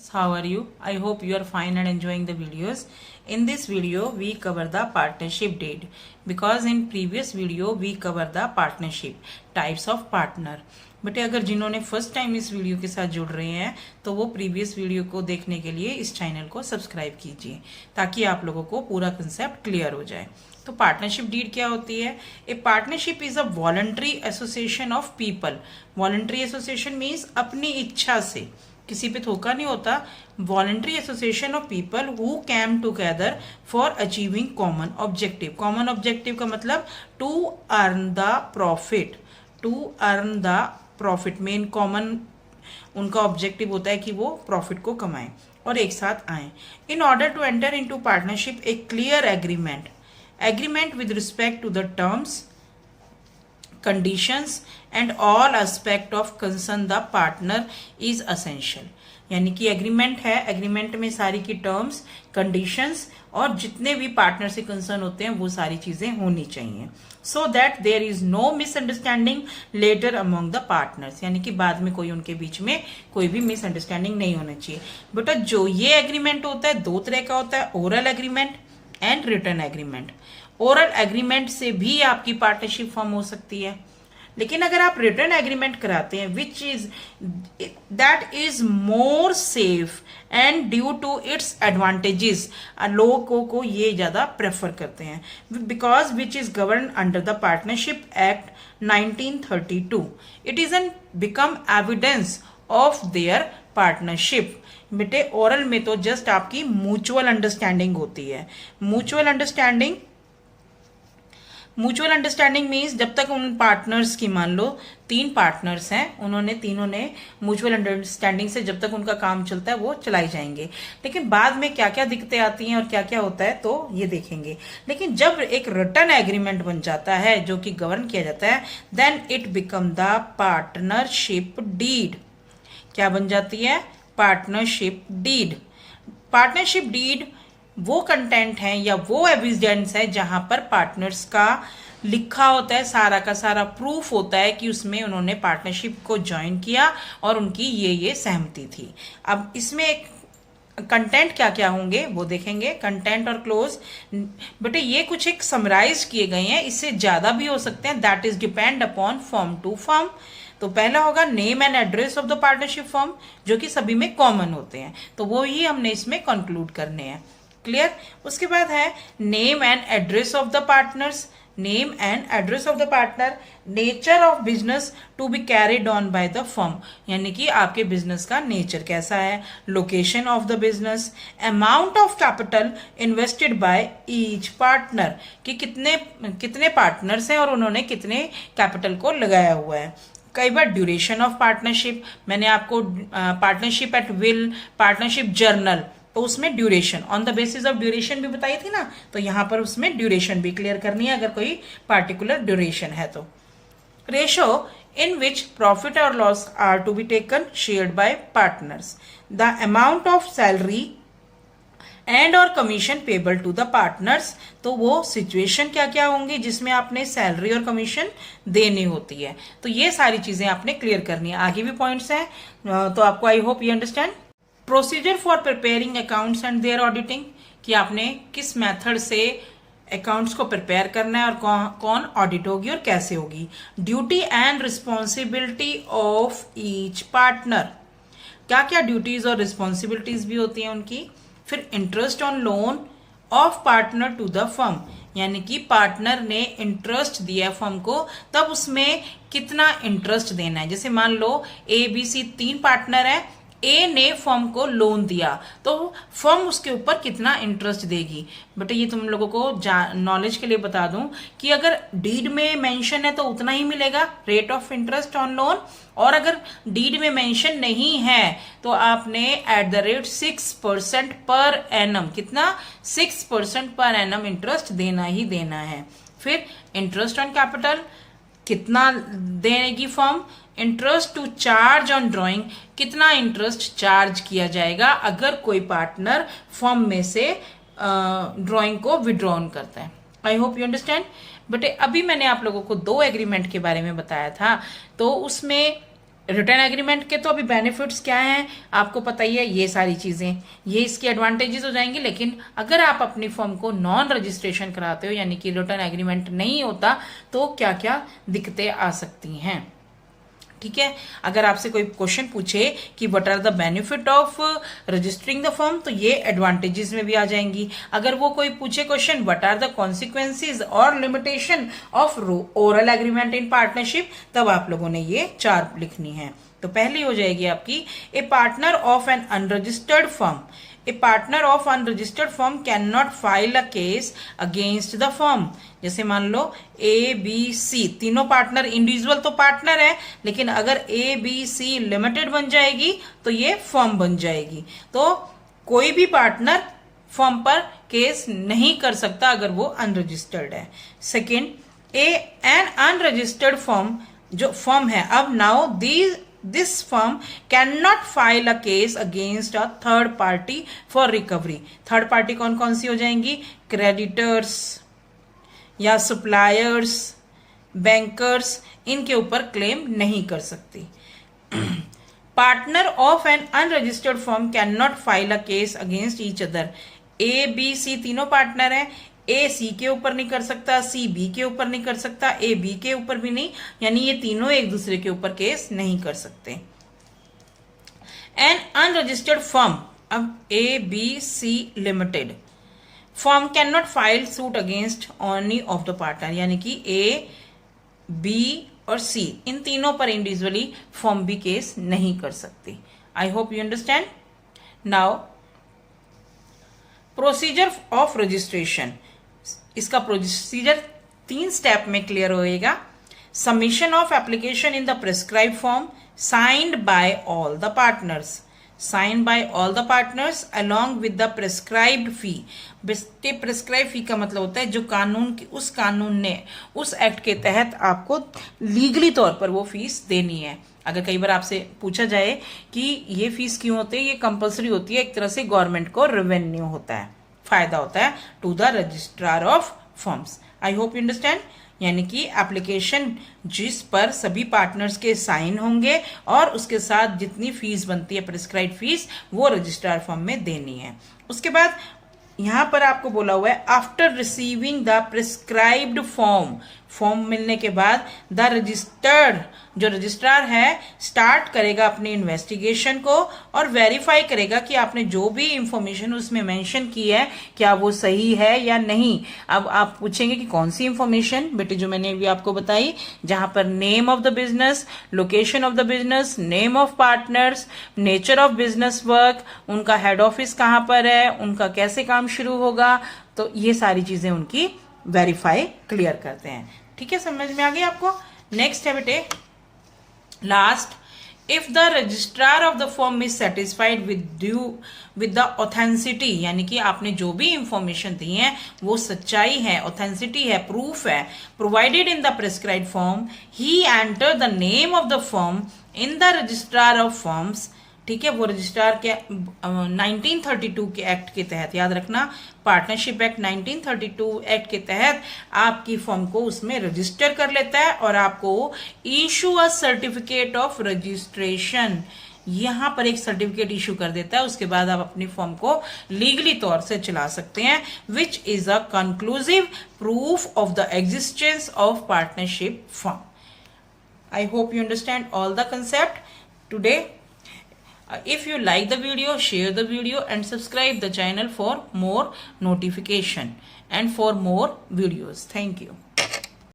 How are you? I hope you are fine and enjoying the videos. In this video, we cover the partnership deed because in previous video we cover the partnership types of partner. But अगर जिन्होंने first time इस video के साथ जुड़ रहे हैं तो वो प्रीवियस वीडियो को देखने के लिए इस चैनल को सब्सक्राइब कीजिए ताकि आप लोगों को पूरा कंसेप्ट क्लियर हो जाए। तो पार्टनरशिप डीड क्या होती है? A partnership is a voluntary association of people. Voluntary association means अपनी इच्छा से, किसी पे धोखा नहीं होता। Voluntary association of people who came together for achieving common objective. Common objective का मतलब to earn the profit. To earn the profit main common उनका ऑब्जेक्टिव होता है कि वो प्रॉफिट को कमाएं और एक साथ आए। In order to enter into partnership a clear agreement with respect to the terms, conditions and all aspect of concern the partner is essential. यानी कि एग्रीमेंट है, एग्रीमेंट में सारी की टर्म्स, कंडीशंस और जितने भी पार्टनर से कंसर्न होते हैं वो सारी चीजें होनी चाहिए, so that there is no misunderstanding later among the partners. यानी कि बाद में कोई उनके बीच में कोई भी मिसअंडरस्टैंडिंग नहीं होना चाहिए। बेटा जो ये एग्रीमेंट होता है दो तरह का होता है, oral agreement and written agreement. Oral agreement से भी आपकी पार्टनरशिप फॉर्म हो सकती है, लेकिन अगर आप रिटर्न एग्रीमेंट कराते हैं which is that is more safe and due to its advantages, लोगों को ये ज्यादा प्रेफर करते हैं because which is govern under the partnership act 1932। It is an become evidence of their partnership. बेटे ओरल में तो जस्ट आपकी म्यूचुअल अंडरस्टैंडिंग होती है। म्यूचुअल अंडरस्टैंडिंग मीन्स जब तक उन पार्टनर्स की, मान लो 3 पार्टनर्स हैं, उन्होंने तीनों ने म्यूचुअल अंडरस्टैंडिंग से जब तक उनका काम चलता है वो चलाई जाएंगे। लेकिन बाद में क्या क्या दिक्कतें आती हैं और क्या क्या होता है तो ये देखेंगे। लेकिन जब एक रिटर्न एग्रीमेंट बन जाता है जो कि गवर्न किया जाता है, then it become the partnership deed. क्या बन जाती है? Partnership deed. पार्टनरशिप डीड वो कंटेंट है या वो एविडेंस है जहां पर पार्टनर्स का लिखा होता है, सारा का सारा प्रूफ होता है कि उसमें उन्होंने पार्टनरशिप को ज्वाइन किया और उनकी ये सहमति थी। अब इसमें एक कंटेंट क्या क्या होंगे वो देखेंगे, कंटेंट और क्लोज। बेटे ये कुछ एक समराइज किए गए हैं, इससे ज्यादा भी हो सकते हैं, that is depend upon firm to firm. तो पहला होगा name and address of the partnership firm, जो कि सभी में कॉमन होते हैं, तो वो ही हमने इसमें कंक्लूड करने हैं। क्लियर? उसके बाद है name and address of the partners, name and address of the partner, nature of business to be carried on by the firm, यानी कि आपके बिजनेस का नेचर कैसा है, location of the business, amount of capital invested by each partner, कि कितने partners हैं और उन्होंने कितने कैपिटल को लगाया हुआ है। कई बार ड्यूरेशन ऑफ पार्टनरशिप, मैंने आपको partnership at will, partnership journal, तो उसमें duration on the basis of duration भी बताई थी ना, तो यहां पर उसमें ड्यूरेशन भी क्लियर करनी है अगर कोई पार्टिकुलर ड्यूरेशन है तो। रेशो इन विच प्रॉफिट और loss are to be taken shared by partners, the amount of salary and और commission payable to the partners, तो वो सिचुएशन क्या क्या होंगी जिसमें आपने सैलरी और कमीशन देनी होती है। तो ये सारी चीजें आपने क्लियर करनी है। आगे भी पॉइंट्स हैं तो आपको I hope you understand. Procedure for preparing accounts and their auditing, कि आपने किस मेथड से अकाउंट्स को प्रिपेयर करना है और कौन ऑडिट होगी और कैसे होगी। Duty and responsibility of each partner, क्या क्या ड्यूटीज और रिस्पॉन्सिबिलिटीज भी होती हैं उनकी। फिर interest on loan of partner to the firm, यानी कि पार्टनर ने इंटरेस्ट दिया फर्म को, तब उसमें कितना इंटरेस्ट देना है। जैसे मान लो ABC 3 पार्टनर है, ए ने फर्म को लोन दिया तो फर्म उसके ऊपर कितना इंटरेस्ट देगी। बट ये तुम लोगों को नॉलेज के लिए बता दूं कि अगर डीड में मेंशन है तो उतना ही मिलेगा rate of interest on loan, और अगर डीड में मेंशन नहीं है तो आपने @ 6% पर एनम, कितना 6% पर एनम इंटरेस्ट देना ही देना है। फिर इंटरेस्ट ऑन कैपिटल कितना देगी firm, interest to charge on drawing, कितना इंटरेस्ट चार्ज किया जाएगा अगर कोई पार्टनर फर्म में से ड्रॉइंग को विड्रॉन करता है। आई होप यू अंडरस्टैंड। बट अभी मैंने आप लोगों को 2 एग्रीमेंट के बारे में बताया था, तो उसमें रिटर्न एग्रीमेंट के तो अभी बेनिफिट्स क्या हैं आपको पता ही है, ये सारी चीजें, ये इसके एडवांटेजेस हो जाएंगे। लेकिन अगर आप अपनी फर्म को नॉन रजिस्ट्रेशन कराते हो यानी कि रिटर्न एग्रीमेंट नहीं होता तो क्या क्या दिक्कतें आ सकती हैं, ठीक है। अगर आपसे कोई क्वेश्चन पूछे कि what are the benefit of registering the firm, तो ये एडवांटेजेस में भी आ जाएंगी। अगर वो कोई पूछे question what are the consequences और limitation of oral agreement in partnership, तब आप लोगों ने ये 4 लिखनी है। तो पहली हो जाएगी आपकी, a partner of an unregistered firm, a partner of unregistered firm can not file a case against the firm. जैसे मान लो ए बी सी तीनों पार्टनर, इंडिविजुअल तो पार्टनर है, लेकिन अगर ए बी सी लिमिटेड बन जाएगी तो ये फर्म बन जाएगी। तो कोई भी पार्टनर फर्म पर केस नहीं कर सकता अगर वो अनरजिस्टर्ड है। सेकेंड, एन अनरजिस्टर्ड फर्म, जो फर्म है, अब now this firm cannot file a case against a third party for recovery। Third party कौन कौन सी हो जाएंगी, क्रेडिटर्स या सप्लायर्स, बैंकर्स, इनके ऊपर क्लेम नहीं कर सकती। Partner of an unregistered firm can not file a case against each other. A B C तीनों पार्टनर हैं, ए सी के ऊपर नहीं कर सकता, सी बी के ऊपर नहीं कर सकता, ए बी के ऊपर भी नहीं, यानी ये तीनों एक दूसरे के ऊपर केस नहीं कर सकते। एन अनरजिस्टर्ड फर्म, अब A B C limited firm can not file suit against only of the partner, यानी कि ए बी और सी इन तीनों पर इंडिविजुअली फर्म भी केस नहीं कर सकती। I hope you understand. Now procedure of registration, इसका प्रोसीजर 3 स्टेप में क्लियर होएगा। Submission of application in the prescribe form, signed by all the partners, sign by all the partners along with the prescribed fee. Prescribe fee का मतलब होता है जो उस कानून ने उस एक्ट के तहत आपको लीगली तौर पर वो फीस देनी है। अगर कई बार आपसे पूछा जाए कि ये फीस क्यों होती है, ये कंपलसरी होती है, एक तरह से गवर्नमेंट को रेवेन्यू होता है, फायदा होता है to the registrar of firms. I hope you understand. यानी कि एप्लीकेशन जिस पर सभी पार्टनर्स के साइन होंगे और उसके साथ जितनी फीस बनती है प्रिस्क्राइब फीस, वो रजिस्ट्रार फर्म में देनी है। उसके बाद यहां पर आपको बोला हुआ है after receiving the prescribed form, form मिलने के बाद द रजिस्टर्ड, जो रजिस्ट्रार है, स्टार्ट करेगा अपनी इन्वेस्टिगेशन को और वेरीफाई करेगा कि आपने जो भी इंफॉर्मेशन उसमें मेंशन की है क्या वो सही है या नहीं। अब आप पूछेंगे कि कौन सी इंफॉर्मेशन, बेटे जो मैंने अभी आपको बताई, जहां पर name of the business, location of the business, name of partners, nature of business work, उनका हेड ऑफिस कहां पर है, उनका कैसे काम शुरू होगा, तो ये सारी चीजें उनकी वेरीफाई क्लियर करते हैं। ठीक है, समझ में आ गई आपको। नेक्स्ट है बेटे last, if the registrar of the firm is satisfied with the ऑथेंसिटी, यानी कि आपने जो भी इंफॉर्मेशन दी है वो सच्चाई है, ऑथेंसिटी है, प्रूफ है, provided in the prescribed form, he enter the name of the firm in the registrar of firms. ठीक है, वो रजिस्ट्रार के 1932 के एक्ट के तहत, याद रखना पार्टनरशिप एक्ट 1932 एक्ट के तहत आपकी फर्म को उसमें रजिस्टर कर लेता है और आपको issue a certificate of registration, यहां पर एक सर्टिफिकेट इशू कर देता है। उसके बाद आप अपनी फर्म को लीगली तौर से चला सकते हैं, which is a conclusive proof of the existence of partnership firm. I hope you understand all the concept today. If you like the video, share the video and subscribe the channel for more notification and for more videos. Thank you.